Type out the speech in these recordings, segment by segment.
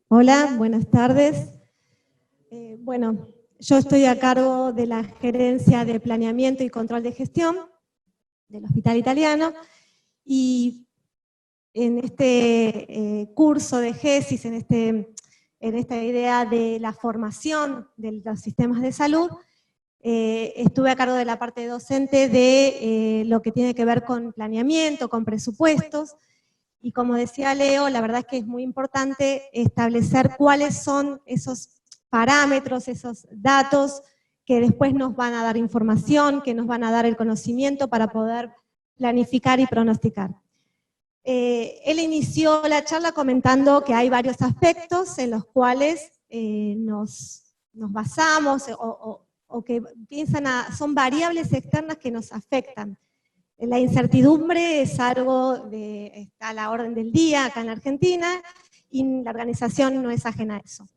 Hola, buenas tardes. Bueno, yo estoy a cargo de la Gerencia de Planeamiento y Control de Gestión del Hospital Italiano y en este curso de GESIS, en esta idea de la formación de los sistemas de salud, estuve a cargo de la parte docente de lo que tiene que ver con planeamiento, con presupuestos. Y como decía Leo, la verdad es que es muy importante establecer cuáles son esos parámetros, esos datos que después nos van a dar información, que nos van a dar el conocimiento para poder planificar y pronosticar. Él inició la charla comentando que hay varios aspectos en los cuales nos basamos o que son variables externas que nos afectan. La incertidumbre es algo está a la orden del día acá en la Argentina y la organización no es ajena a eso.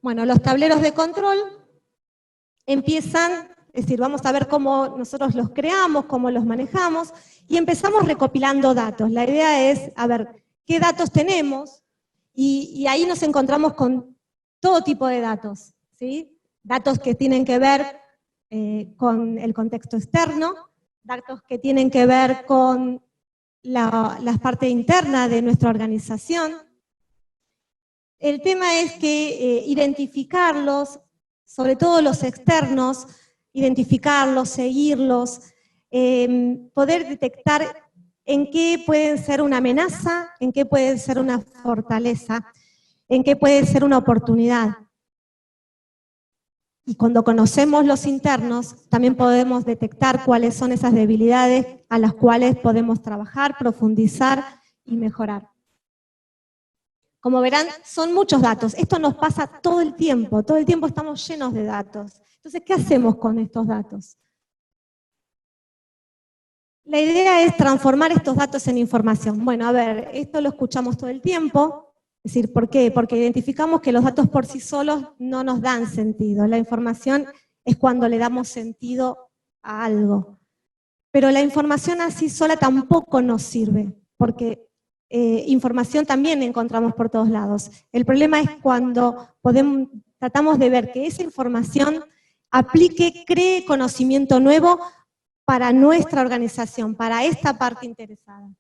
Bueno, los tableros de control empiezan, es decir, vamos a ver cómo nosotros los creamos, cómo los manejamos, y empezamos recopilando datos. La idea es, a ver, ¿qué datos tenemos? Y ahí nos encontramos con todo tipo de datos, ¿sí? Datos que tienen que ver con el contexto externo, datos que tienen que ver con la parte interna de nuestra organización. El tema es que identificarlos, sobre todo los externos, identificarlos, seguirlos, poder detectar en qué pueden ser una amenaza, en qué pueden ser una fortaleza, en qué puede ser una oportunidad. Y cuando conocemos los internos, también podemos detectar cuáles son esas debilidades a las cuales podemos trabajar, profundizar y mejorar. Como verán, son muchos datos. Esto nos pasa todo el tiempo estamos llenos de datos. Entonces, ¿qué hacemos con estos datos? La idea es transformar estos datos en información. Bueno, a ver, esto lo escuchamos todo el tiempo. Es decir, ¿por qué? Porque identificamos que los datos por sí solos no nos dan sentido. La información es cuando le damos sentido a algo. Pero la información así sola tampoco nos sirve, porque información también encontramos por todos lados. El problema es cuando tratamos de ver que esa información aplique, cree conocimiento nuevo para nuestra organización, para esta parte interesada.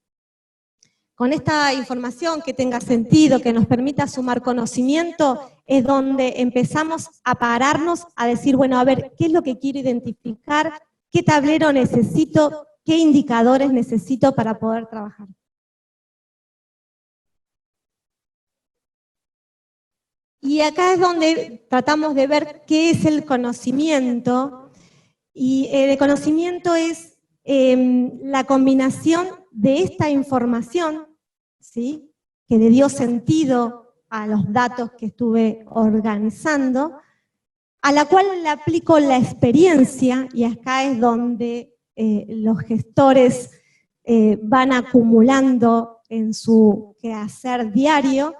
Con esta información que tenga sentido, que nos permita sumar conocimiento, es donde empezamos a pararnos a decir, bueno, a ver, ¿qué es lo que quiero identificar? ¿Qué tablero necesito? ¿Qué indicadores necesito para poder trabajar? Y acá es donde tratamos de ver qué es el conocimiento. Y el conocimiento es la combinación de esta información, ¿sí?, que le dio sentido a los datos que estuve organizando, a la cual le aplico la experiencia, y acá es donde los gestores van acumulando en su quehacer diario,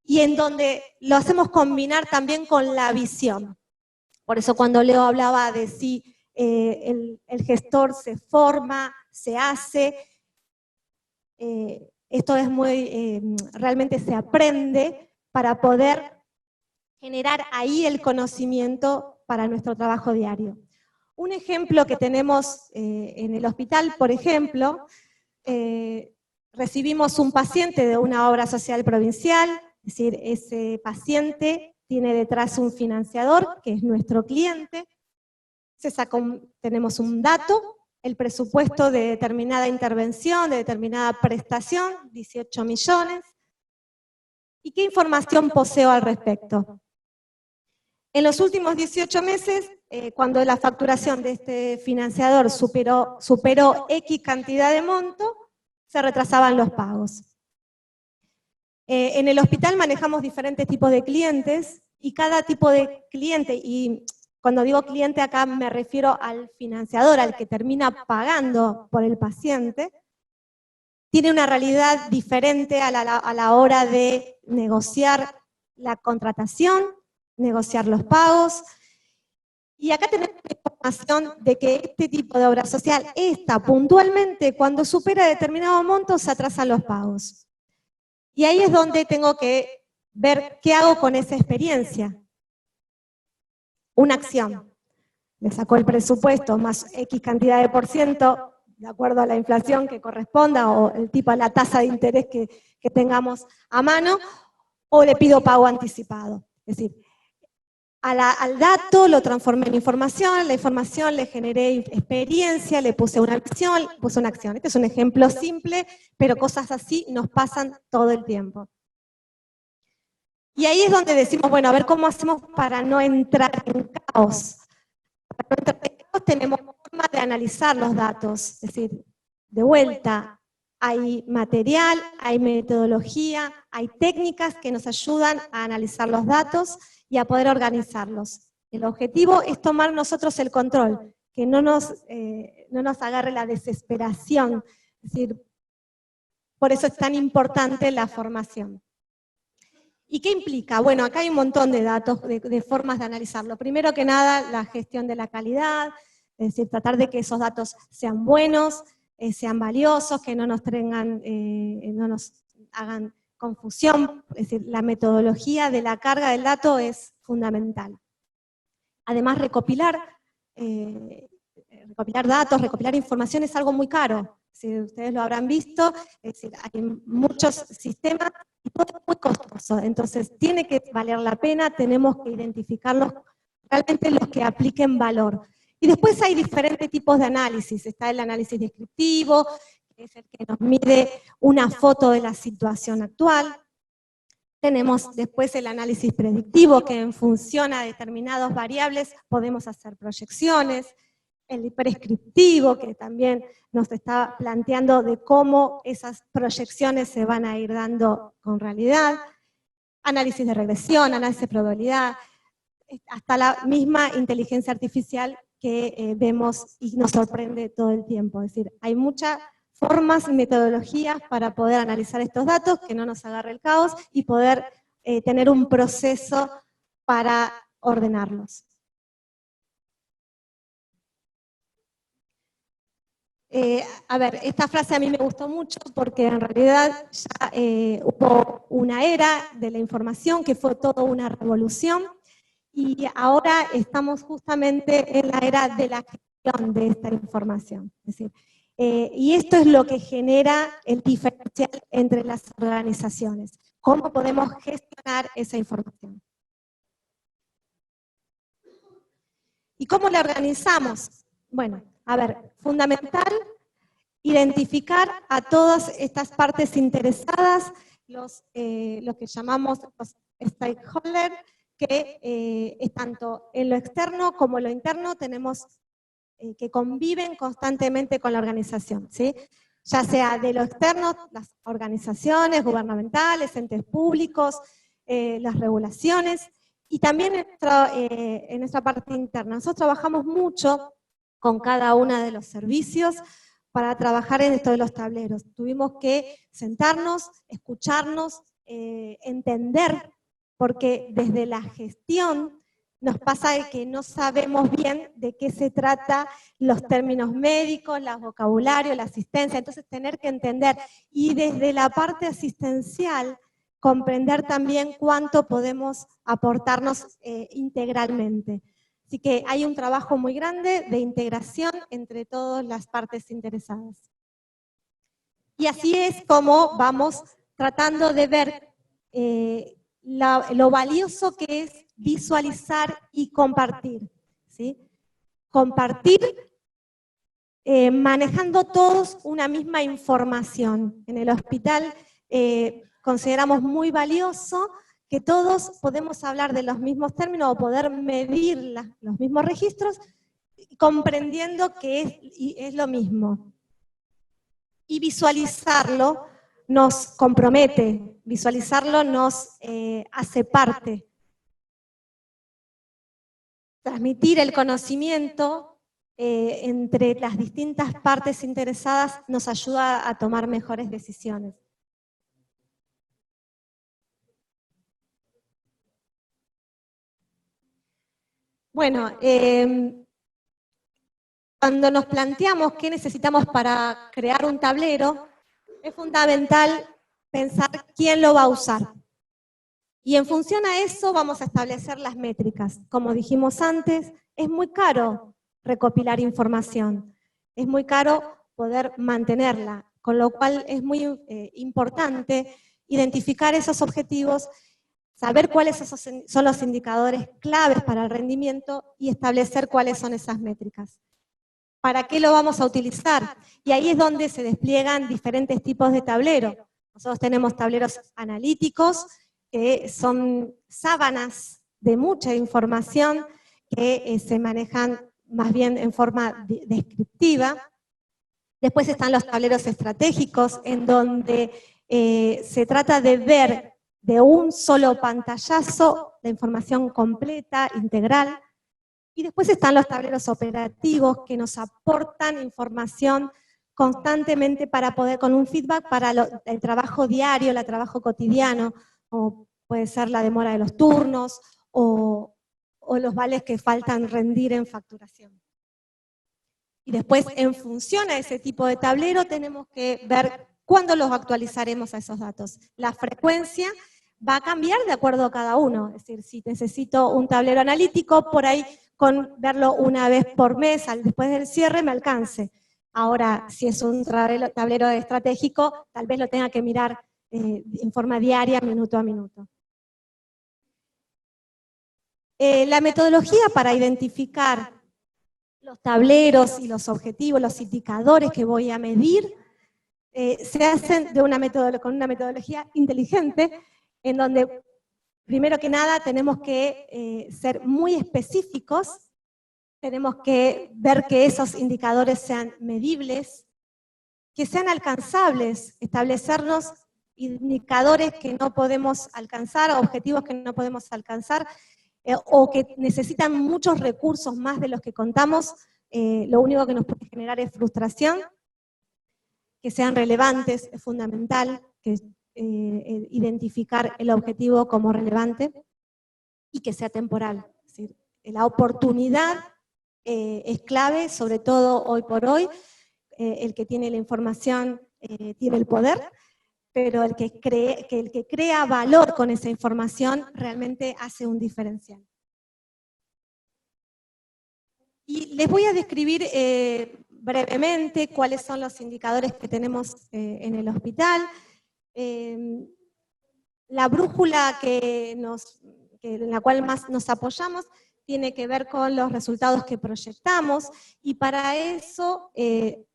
y en donde lo hacemos combinar también con la visión. Por eso cuando Leo hablaba de si el gestor se forma, se hace, esto es realmente se aprende para poder generar ahí el conocimiento para nuestro trabajo diario. Un ejemplo que tenemos en el hospital, por ejemplo, recibimos un paciente de una obra social provincial, es decir, ese paciente tiene detrás un financiador, que es nuestro cliente, tenemos un dato, el presupuesto de determinada intervención, de determinada prestación, 18 millones, ¿y qué información poseo al respecto? En los últimos 18 meses, cuando la facturación de este financiador superó X cantidad de monto, se retrasaban los pagos. En el hospital manejamos diferentes tipos de clientes, y cada tipo de cliente, y cuando digo cliente acá me refiero al financiador, al que termina pagando por el paciente, tiene una realidad diferente a la hora de negociar la contratación, negociar los pagos. Y acá tenemos información de que este tipo de obra social, esta puntualmente, cuando supera determinado monto, se atrasan los pagos. Y ahí es donde tengo que ver qué hago con esa experiencia. Una acción. Le sacó el presupuesto más X cantidad de por ciento, de acuerdo a la inflación que corresponda, o el tipo de la tasa de interés que tengamos a mano, o le pido pago anticipado. Es decir, al dato lo transformé en información, la información le generé experiencia, le puse una acción, puse una acción. Este es un ejemplo simple, pero cosas así nos pasan todo el tiempo. Y ahí es donde decimos, bueno, a ver cómo hacemos para no entrar en caos. Para no entrar en caos tenemos forma de analizar los datos, es decir, de vuelta, hay material, hay metodología, hay técnicas que nos ayudan a analizar los datos y a poder organizarlos. El objetivo es tomar nosotros el control, que no nos agarre la desesperación. Es decir, por eso es tan importante la formación. ¿Y qué implica? Bueno, acá hay un montón de datos, de formas de analizarlo. Primero que nada, la gestión de la calidad, es decir, tratar de que esos datos sean buenos, sean valiosos, que no nos tengan, no nos hagan confusión. Es decir, la metodología de la carga del dato es fundamental. Además, recopilar datos, recopilar información es algo muy caro. Si ustedes lo habrán visto, es decir, hay muchos sistemas y todo es muy costoso. Entonces, tiene que valer la pena, tenemos que identificarlos, realmente los que apliquen valor. Y después hay diferentes tipos de análisis. Está el análisis descriptivo, que es el que nos mide una foto de la situación actual. Tenemos después el análisis predictivo, que en función a determinadas variables podemos hacer proyecciones. El prescriptivo, que también nos está planteando de cómo esas proyecciones se van a ir dando con realidad. Análisis de regresión, análisis de probabilidad, hasta la misma inteligencia artificial que vemos y nos sorprende todo el tiempo. Es decir, hay muchas formas y metodologías para poder analizar estos datos, que no nos agarre el caos y poder tener un proceso para ordenarlos. A ver, esta frase a mí me gustó mucho porque en realidad ya hubo una era de la información que fue toda una revolución y ahora estamos justamente en la era de la gestión de esta información. Es decir, y esto es lo que genera el diferencial entre las organizaciones. ¿Cómo podemos gestionar esa información? ¿Y cómo la organizamos? Bueno, a ver, fundamental, identificar a todas estas partes interesadas, los que llamamos los stakeholders, que es tanto en lo externo como en lo interno, tenemos que conviven constantemente con la organización, ¿sí? Ya sea de lo externo, las organizaciones gubernamentales, entes públicos, las regulaciones, y también en nuestra parte interna. Nosotros trabajamos mucho con cada uno de los servicios para trabajar en esto de los tableros. Tuvimos que sentarnos, escucharnos, entender, porque desde la gestión nos pasa que no sabemos bien de qué se trata los términos médicos, los vocabularios, la asistencia, entonces tener que entender, y desde la parte asistencial, comprender también cuánto podemos aportarnos integralmente. Así que hay un trabajo muy grande de integración entre todas las partes interesadas. Y así es como vamos tratando de ver lo valioso que es visualizar y compartir, ¿sí? Compartir manejando todos una misma información. En el hospital consideramos muy valioso que todos podemos hablar de los mismos términos o poder medir los mismos registros, comprendiendo que es lo mismo. Y visualizarlo nos compromete, visualizarlo nos hace parte. Transmitir el conocimiento entre las distintas partes interesadas nos ayuda a tomar mejores decisiones. Bueno, cuando nos planteamos qué necesitamos para crear un tablero, es fundamental pensar quién lo va a usar. Y en función a eso vamos a establecer las métricas. Como dijimos antes, es muy caro recopilar información, es muy caro poder mantenerla, con lo cual es muy importante identificar esos objetivos, saber cuáles son los indicadores claves para el rendimiento y establecer cuáles son esas métricas. ¿Para qué lo vamos a utilizar? Y ahí es donde se despliegan diferentes tipos de tablero. Nosotros tenemos tableros analíticos, que son sábanas de mucha información que se manejan más bien en forma descriptiva. Después están los tableros estratégicos, en donde se trata de ver de un solo pantallazo la información completa, integral. Y después están los tableros operativos, que nos aportan información constantemente para poder, con un feedback para el trabajo diario, el trabajo cotidiano, o puede ser la demora de los turnos, o los vales que faltan rendir en facturación. Y después, en función a ese tipo de tablero, tenemos que ver cuándo los actualizaremos a esos datos. La frecuencia va a cambiar de acuerdo a cada uno. Es decir, si necesito un tablero analítico, por ahí con verlo una vez por mes, después del cierre, me alcance. Ahora, si es un tablero estratégico, tal vez lo tenga que mirar en forma diaria, minuto a minuto. La metodología para identificar los tableros y los objetivos, los indicadores que voy a medir, se hacen con una metodología inteligente, en donde, primero que nada, tenemos que ser muy específicos, tenemos que ver que esos indicadores sean medibles, que sean alcanzables, establecernos indicadores que no podemos alcanzar, objetivos que no podemos alcanzar, o que necesitan muchos recursos más de los que contamos, lo único que nos puede generar es frustración. Que sean relevantes, es fundamental que identificar el objetivo como relevante, y que sea temporal. Es decir, la oportunidad es clave, sobre todo hoy por hoy. El que tiene la información tiene el poder, pero el que crea valor con esa información realmente hace un diferencial. Y les voy a describir brevemente cuáles son los indicadores que tenemos en el hospital. La brújula en la cual más nos apoyamos tiene que ver con los resultados que proyectamos, y para eso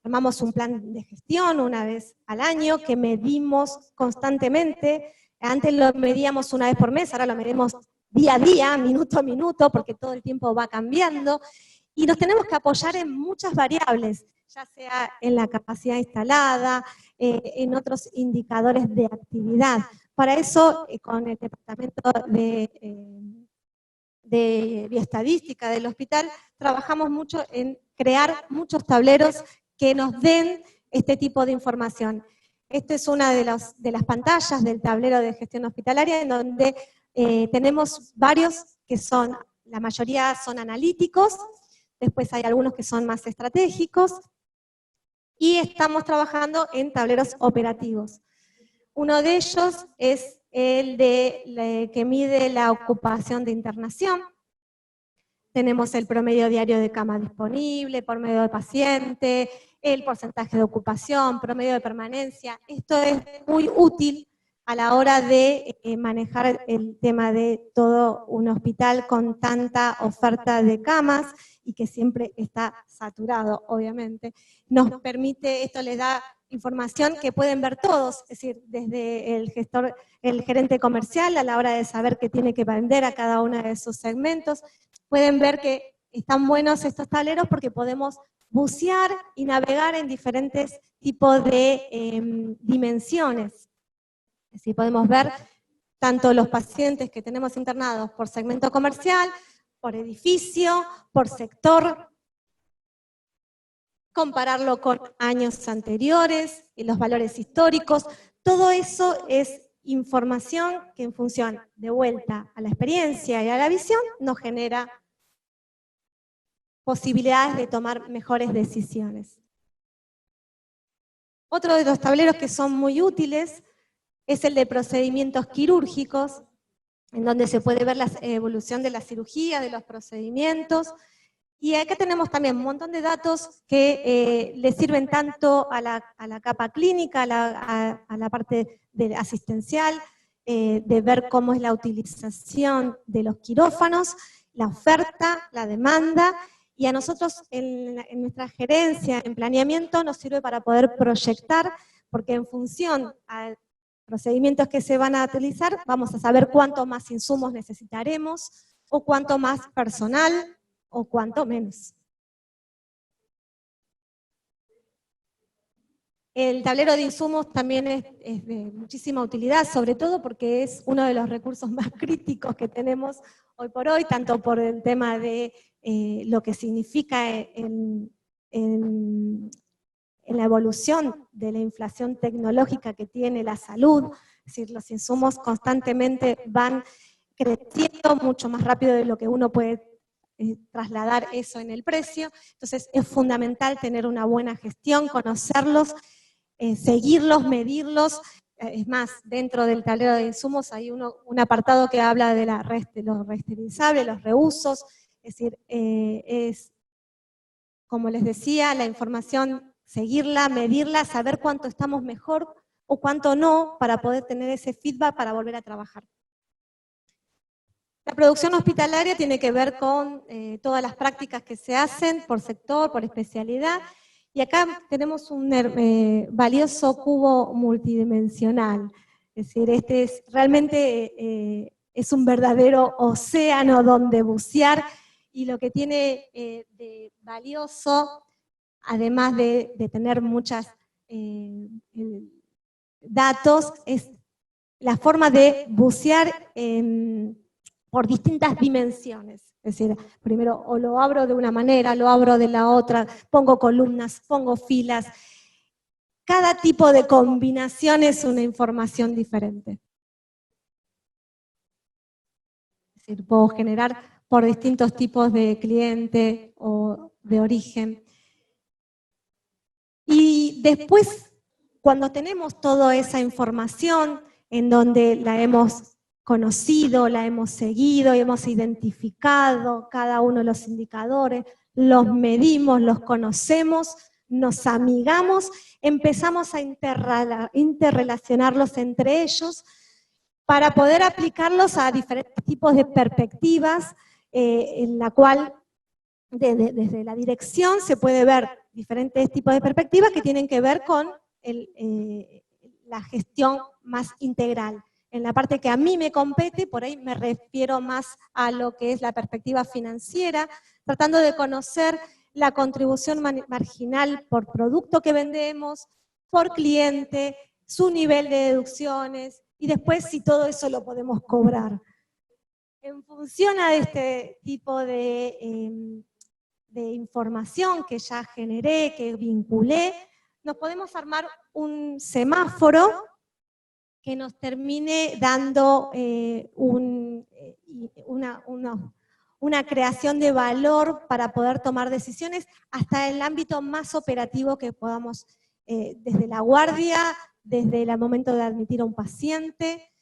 armamos un plan de gestión una vez al año que medimos constantemente. Antes lo medíamos una vez por mes, ahora lo medimos día a día, minuto a minuto, porque todo el tiempo va cambiando, y nos tenemos que apoyar en muchas variables, ya sea en la capacidad instalada, en otros indicadores de actividad. Para eso, con el departamento de bioestadística del hospital, trabajamos mucho en crear muchos tableros que nos den este tipo de información. Esta es una de las pantallas del tablero de gestión hospitalaria, en donde tenemos varios que son, la mayoría son analíticos, después hay algunos que son más estratégicos, y estamos trabajando en tableros operativos. Uno de ellos es el que mide la ocupación de internación. Tenemos el promedio diario de cama disponible, promedio de paciente, el porcentaje de ocupación, promedio de permanencia. Esto es muy útil a la hora de manejar el tema de todo un hospital con tanta oferta de camas y que siempre está saturado, obviamente. Nos permite, esto les da información que pueden ver todos, es decir, desde el gerente comercial a la hora de saber qué tiene que vender a cada uno de sus segmentos. Pueden ver que están buenos estos tableros porque podemos bucear y navegar en diferentes tipos de dimensiones. Es decir, podemos ver tanto los pacientes que tenemos internados por segmento comercial, por edificio, por sector, compararlo con años anteriores, y los valores históricos. Todo eso es información que, en función de vuelta a la experiencia y a la visión, nos genera posibilidades de tomar mejores decisiones. Otro de los tableros que son muy útiles es el de procedimientos quirúrgicos, en donde se puede ver la evolución de la cirugía, de los procedimientos. Y acá tenemos también un montón de datos que le sirven tanto a la capa clínica, a la parte asistencial, de ver cómo es la utilización de los quirófanos, la oferta, la demanda, y a nosotros en nuestra gerencia, en planeamiento, nos sirve para poder proyectar, porque en función a procedimientos que se van a utilizar, vamos a saber cuánto más insumos necesitaremos, o cuánto más personal, o cuánto menos. El tablero de insumos también es de muchísima utilidad, sobre todo porque es uno de los recursos más críticos que tenemos hoy por hoy, tanto por el tema de lo que significa en la evolución de la inflación tecnológica que tiene la salud, es decir, los insumos constantemente van creciendo mucho más rápido de lo que uno puede trasladar eso en el precio, entonces es fundamental tener una buena gestión, conocerlos, seguirlos, medirlos. Es más, dentro del tablero de insumos hay un apartado que habla de los reutilizables, los reusos, es decir, es, como les decía, la información, seguirla, medirla, saber cuánto estamos mejor o cuánto no, para poder tener ese feedback para volver a trabajar. La producción hospitalaria tiene que ver con todas las prácticas que se hacen por sector, por especialidad, y acá tenemos un valioso cubo multidimensional. Es decir, este es realmente es un verdadero océano donde bucear, y lo que tiene de valioso, además de tener muchos datos, es la forma de bucear por distintas dimensiones. Es decir, primero o lo abro de una manera, lo abro de la otra, pongo columnas, pongo filas. Cada tipo de combinación es una información diferente. Es decir, puedo generar por distintos tipos de cliente o de origen. Y después, cuando tenemos toda esa información, en donde la hemos conocido, la hemos seguido y hemos identificado cada uno de los indicadores, los medimos, los conocemos, nos amigamos, empezamos a interrelacionarlos entre ellos para poder aplicarlos a diferentes tipos de perspectivas, en la cual desde la dirección se puede ver diferentes tipos de perspectivas que tienen que ver con la gestión más integral. En la parte que a mí me compete, por ahí me refiero más a lo que es la perspectiva financiera, tratando de conocer la contribución marginal por producto que vendemos, por cliente, su nivel de deducciones, y después si todo eso lo podemos cobrar. En función a este tipo de información que ya generé, que vinculé, nos podemos armar un semáforo que nos termine dando una creación de valor para poder tomar decisiones hasta el ámbito más operativo que podamos, desde la guardia, desde el momento de admitir a un paciente.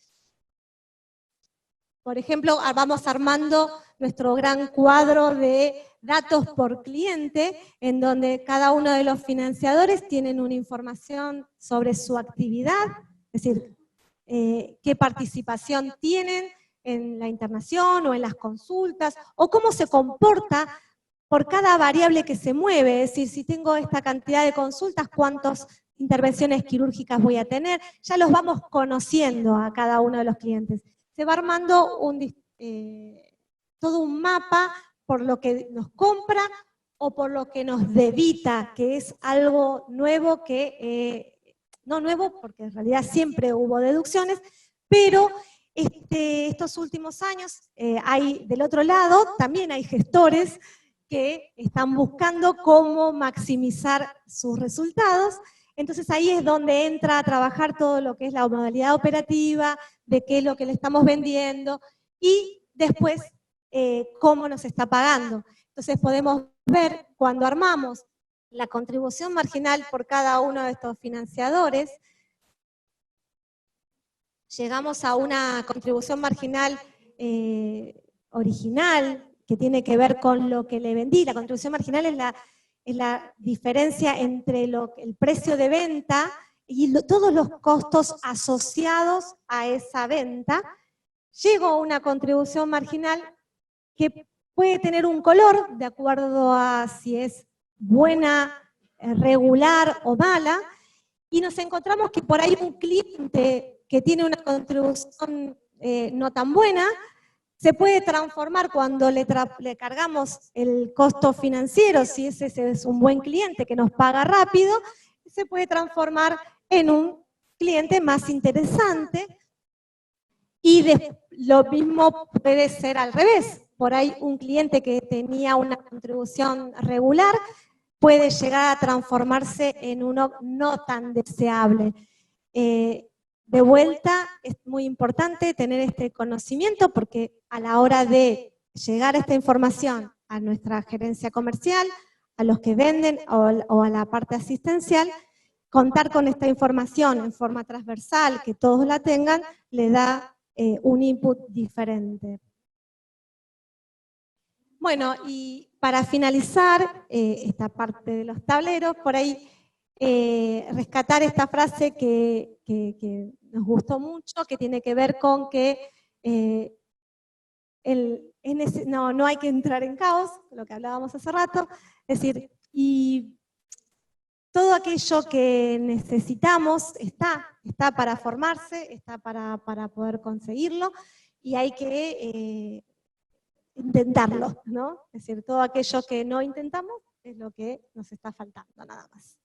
Por ejemplo, vamos armando nuestro gran cuadro de datos por cliente, en donde cada uno de los financiadores tienen una información sobre su actividad, es decir, qué participación tienen en la internación o en las consultas, o cómo se comporta por cada variable que se mueve, es decir, si tengo esta cantidad de consultas, ¿cuántas intervenciones quirúrgicas voy a tener? Ya los vamos conociendo a cada uno de los clientes. Se va armando todo un mapa por lo que nos compra o por lo que nos debita, que es algo nuevo que, no nuevo porque en realidad siempre hubo deducciones, pero estos últimos años hay del otro lado, también hay gestores que están buscando cómo maximizar sus resultados. Entonces ahí es donde entra a trabajar todo lo que es la modalidad operativa, de qué es lo que le estamos vendiendo, y después cómo nos está pagando. Entonces podemos ver, cuando armamos la contribución marginal por cada uno de estos financiadores, llegamos a una contribución marginal original, que tiene que ver con lo que le vendí. La contribución marginal es la diferencia entre el precio de venta y todos los costos asociados a esa venta. Llego a una contribución marginal que puede tener un color de acuerdo a si es buena, regular o mala, y nos encontramos que por ahí un cliente que tiene una contribución no tan buena, se puede transformar cuando le cargamos el costo financiero, si ese es un buen cliente que nos paga rápido, se puede transformar en un cliente más interesante, y lo mismo puede ser al revés. Por ahí un cliente que tenía una contribución regular puede llegar a transformarse en uno no tan deseable. De vuelta, es muy importante tener este conocimiento, porque a la hora de llegar a esta información a nuestra gerencia comercial, a los que venden o a la parte asistencial, contar con esta información en forma transversal, que todos la tengan, le da un input diferente. Bueno, y para finalizar esta parte de los tableros, por ahí rescatar esta frase que nos gustó mucho, que tiene que ver con que no hay que entrar en caos, lo que hablábamos hace rato, es decir, y todo aquello que necesitamos está para formarse, está para poder conseguirlo, y hay que intentarlo, ¿no? Es decir, todo aquello que no intentamos es lo que nos está faltando, nada más.